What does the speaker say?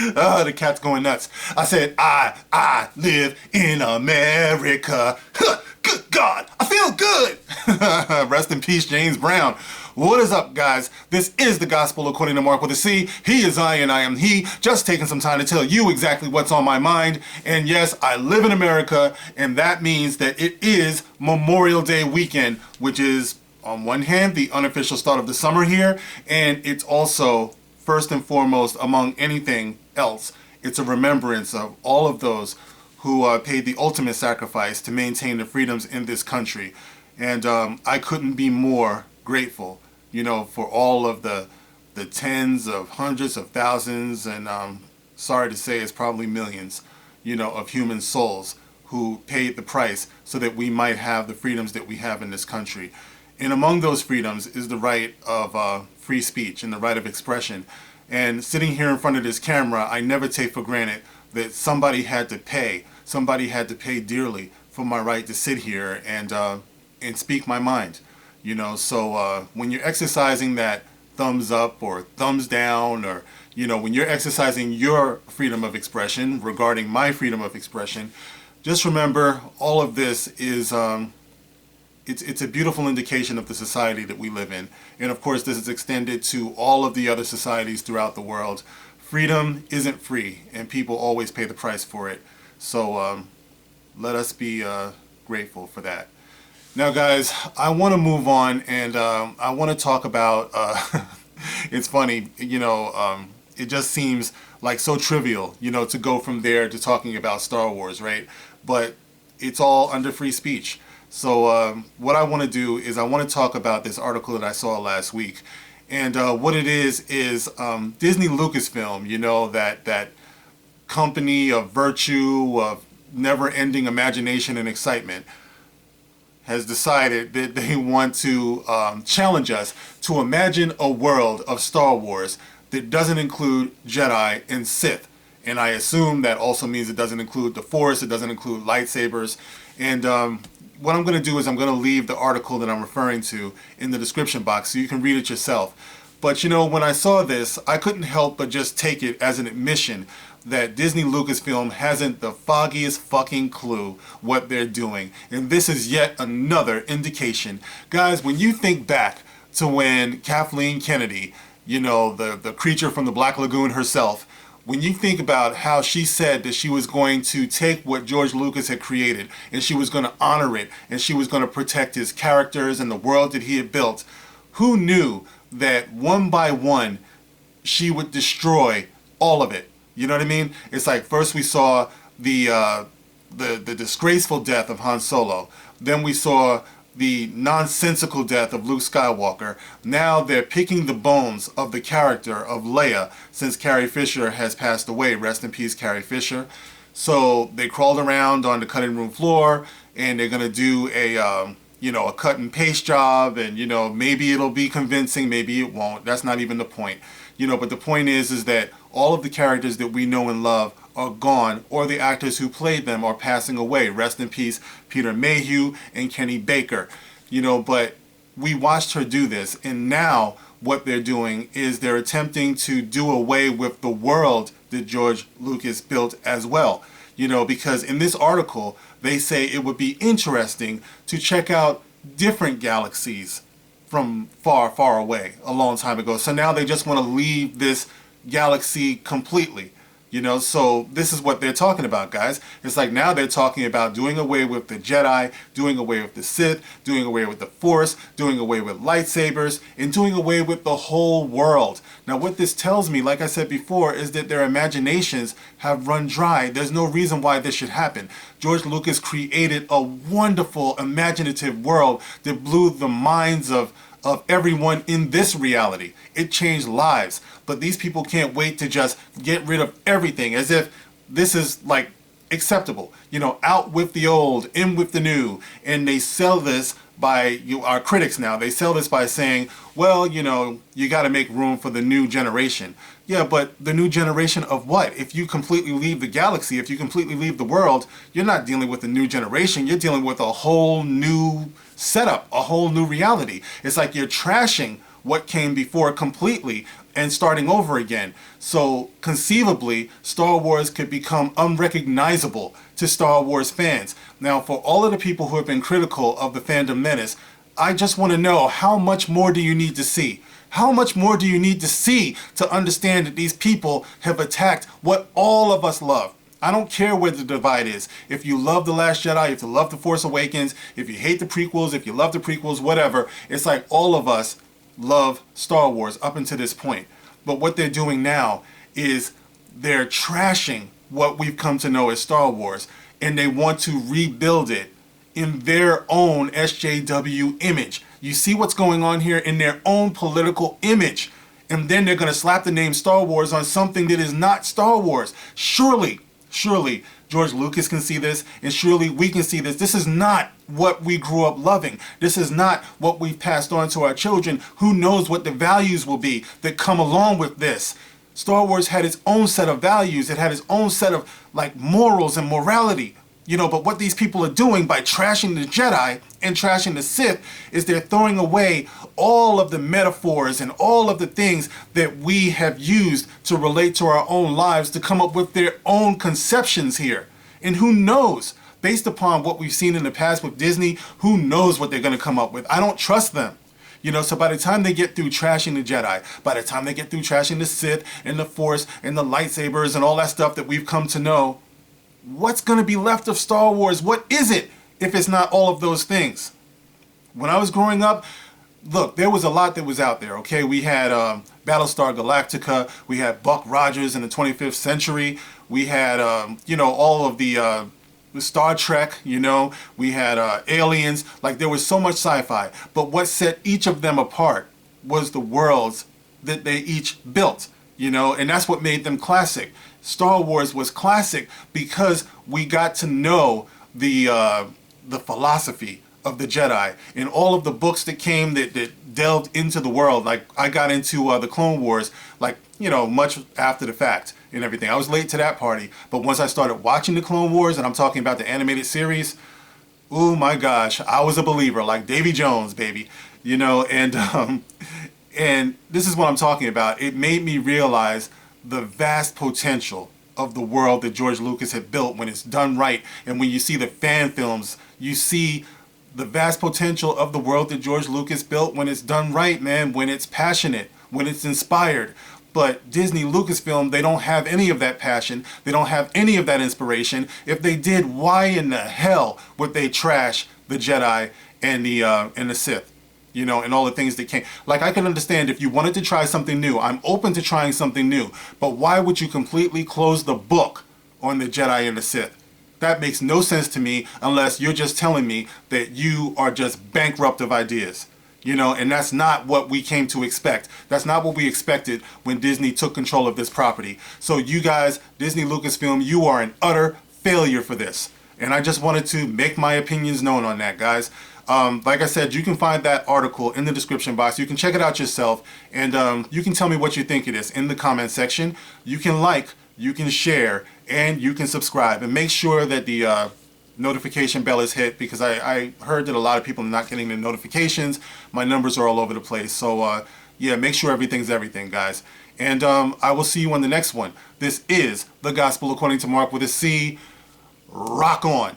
The cat's going nuts. I said, I live in America. Good God, I feel good. Rest in peace, James Brown. What is up, guys? This is the Gospel According to Mark with a C. He is I and I am he. Just taking some time to tell you exactly what's on my mind. And yes, I live in America, and that means that it is Memorial Day weekend, which is, on one hand, the unofficial start of the summer here, and it's also, first and foremost, among anything else, it's a remembrance of all of those who paid the ultimate sacrifice to maintain the freedoms in this country. And I couldn't be more grateful, for all of the tens of hundreds of thousands, and sorry to say it's probably millions, of human souls who paid the price so that we might have the freedoms that we have in this country. And among those freedoms is the right of free speech and the right of expression. And sitting here in front of this camera, I never take for granted that somebody had to pay dearly for my right to sit here and speak my mind. So when you're exercising that thumbs up or thumbs down, or when you're exercising your freedom of expression regarding my freedom of expression, just remember all of this is it's a beautiful indication of the society that we live in. And of course, this is extended to all of the other societies throughout the world. Freedom isn't free, and people always pay the price for it. So let us be grateful for that. Now, guys, I want to move on, and I want to talk about, it's funny, it just seems like so trivial, to go from there to talking about Star Wars, right? But it's all under free speech. So what I want to do is I want to talk about this article that I saw last week. And what it is Diznee Lucasfilm, that company of virtue, of never-ending imagination and excitement, has decided that they want to challenge us to imagine a world of Star Wars that doesn't include Jedi and Sith. And I assume that also means it doesn't include the Force, it doesn't include lightsabers. And what I'm going to do is I'm going to leave the article that I'm referring to in the description box so you can read it yourself. But when I saw this, I couldn't help but just take it as an admission that Diznee Lucasfilm hasn't the foggiest fucking clue what they're doing. And this is yet another indication. Guys, when you think back to when Kathleen Kennedy, the creature from the Black Lagoon herself, when you think about how she said that she was going to take what George Lucas had created and she was going to honor it and she was going to protect his characters and the world that he had built, who knew that one by one she would destroy all of it? You know what I mean? It's like first we saw the disgraceful death of Han Solo. Then we saw the nonsensical death of Luke Skywalker. Now they're picking the bones of the character of Leia, since Carrie Fisher has passed away. Rest in peace, Carrie Fisher. So they crawled around on the cutting room floor, and they're going to do a cut and paste job, and maybe it'll be convincing, maybe it won't. That's not even the point. But the point is that all of the characters that we know and love are gone, or the actors who played them are passing away. Rest in peace, Peter Mayhew and Kenny Baker. But we watched her do this, and now what they're doing is they're attempting to do away with the world that George Lucas built as well. Because in this article, they say it would be interesting to check out different galaxies from far, far away a long time ago. So now they just want to leave this galaxy completely. So this is what they're talking about, guys. It's like now they're talking about doing away with the Jedi, doing away with the Sith, doing away with the Force, doing away with lightsabers, and doing away with the whole world. Now what this tells me, like I said before, is that their imaginations have run dry. There's no reason why this should happen. George Lucas created a wonderful, imaginative world that blew the minds of everyone in this reality. It changed lives. But these people can't wait to just get rid of everything as if this is like acceptable. Out with the old, in with the new. And they sell this by, our critics now, they sell this by saying, well, you got to make room for the new generation. Yeah, but the new generation of what? If you completely leave the galaxy, if you completely leave the world, you're not dealing with a new generation. You're dealing with a whole new setup, a whole new reality. It's like you're trashing what came before completely, and starting over again. So conceivably, Star Wars could become unrecognizable to Star Wars fans. Now, for all of the people who have been critical of the fandom menace, I just want to know, how much more do you need to see? How much more do you need to see to understand that these people have attacked what all of us love? I don't care where the divide is. If you love The Last Jedi, if you love The Force Awakens, if you hate the prequels, if you love the prequels, whatever, it's like all of us love Star Wars up until this point. But what they're doing now is they're trashing what we've come to know as Star Wars, and they want to rebuild it in their own SJW image. You see what's going on here? In their own political image. And then they're going to slap the name Star Wars on something that is not Star Wars. Surely George Lucas can see this, and surely we can see this. This is not what we grew up loving. This is not what we've passed on to our children. Who knows what the values will be that come along with this? Star Wars had its own set of values. It had its own set of morals and morality. But what these people are doing by trashing the Jedi and trashing the Sith is they're throwing away all of the metaphors and all of the things that we have used to relate to our own lives to come up with their own conceptions here. And who knows, based upon what we've seen in the past with Diznee, who knows what they're going to come up with? I don't trust them. So by the time they get through trashing the Jedi, by the time they get through trashing the Sith and the Force and the lightsabers and all that stuff that we've come to know, what's going to be left of Star Wars? What is it if it's not all of those things? When I was growing up, look, there was a lot that was out there, okay? We had Battlestar Galactica. We had Buck Rogers in the 25th century. We had, all of the Star Trek, We had Aliens. There was so much sci-fi. But what set each of them apart was the worlds that they each built, And that's what made them classic. Star Wars was classic because we got to know the philosophy of the Jedi and all of the books that came that delved into the world. I got into the Clone Wars, much after the fact and everything. I was late to that party, but once I started watching the Clone Wars, and I'm talking about the animated series, oh my gosh, I was a believer, like Davy Jones, baby, and this is what I'm talking about. It made me realize the vast potential of the world that George Lucas had built when it's done right. And when you see the fan films, you see the vast potential of the world that George Lucas built when it's done right, man, when it's passionate, when it's inspired. But Disney, Lucasfilm, they don't have any of that passion. They don't have any of that inspiration. If they did, why in the hell would they trash the Jedi and the Sith? And all the things that came. I can understand if you wanted to try something new. I'm open to trying something new. But why would you completely close the book on the Jedi and the Sith? That makes no sense to me unless you're just telling me that you are just bankrupt of ideas. And that's not what we came to expect. That's not what we expected when Disney took control of this property. So you guys, Disney, Lucasfilm, you are an utter failure for this. And I just wanted to make my opinions known on that, guys. Like I said, you can find that article in the description box. You can check it out yourself, and you can tell me what you think it is in the comment section. You can like, you can share, and you can subscribe. And make sure that the notification bell is hit, because I heard that a lot of people are not getting the notifications. My numbers are all over the place. So, yeah, make sure everything's everything, guys. And I will see you on the next one. This is The Gospel According to Mark with a C. Rock on.